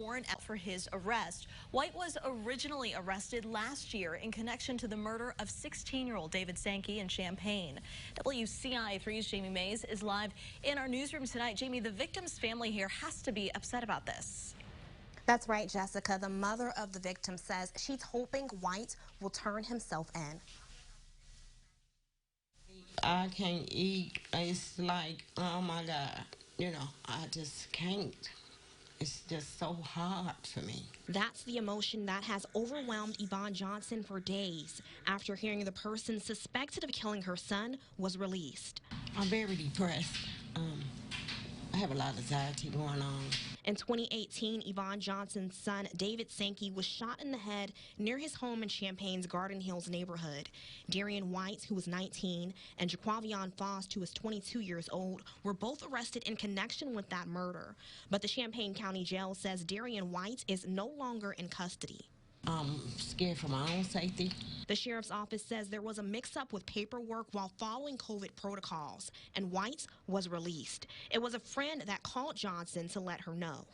Warrant out for his arrest. White was originally arrested last year in connection to the murder of 16-year-old David Sankey in Champaign. WCIA 3's Jamie Mays is live in our newsroom tonight. Jamie, the victim's family here has to be upset about this. That's right, Jessica. The mother of the victim says she's hoping White will turn himself in. I can't eat. It's like, oh my God, I just can't. It's just so hard for me. That's the emotion that has overwhelmed Yvonne Johnson for days after hearing the person suspected of killing her son was released. I'm very depressed. I have a lot of anxiety going on. In 2018, Yvonne Johnson's son, David Sankey, was shot in the head near his home in Champaign's Garden Hills neighborhood. Darian White, who was 19, and Jaquavion Faust, who was 22 years old, were both arrested in connection with that murder. But the Champaign County Jail says Darian White is no longer in custody. I'm scared for my own safety. The sheriff's office says there was a mix-up with paperwork while following COVID protocols, and White was released. It was a friend that called Johnson to let her know.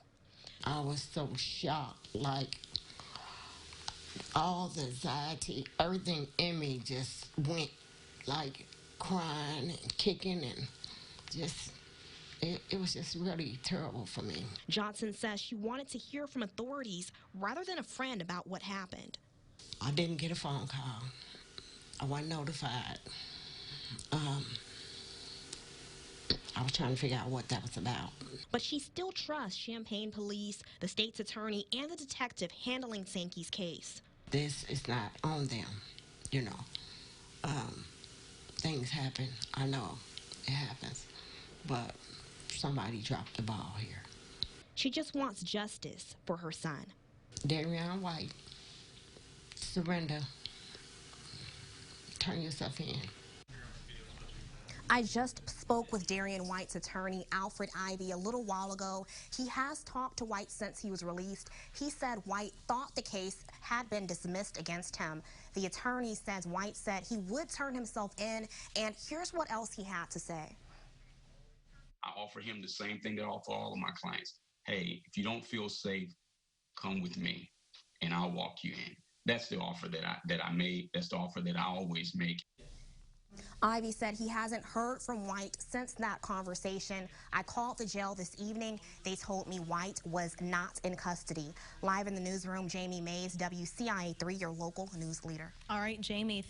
I was so shocked, like all the anxiety, everything in me just went like crying and kicking and just... It was just really terrible for me. Johnson says she wanted to hear from authorities rather than a friend about what happened. I didn't get a phone call. I wasn't notified. I was trying to figure out what that was about. But she still trusts Champaign police, the state's attorney, and the detective handling Sankey's case. This is not on them, Things happen. I know it happens. But somebody dropped the ball here. She just wants justice for her son. Darian White, surrender. Turn yourself in. I just spoke with Darian White's attorney, Alfred Ivy, a little while ago. He has talked to White since he was released. He said White thought the case had been dismissed against him. The attorney says White said he would turn himself in, and here's what else he had to say. I offer him the same thing that I offer all of my clients. Hey, if you don't feel safe, come with me and I'll walk you in. That's the offer that I made. That's the offer that I always make. Ivy said he hasn't heard from White since that conversation. I called the jail this evening. They told me White was not in custody. Live in the newsroom, Jamie Mays, WCIA 3, your local news leader. All right, Jamie.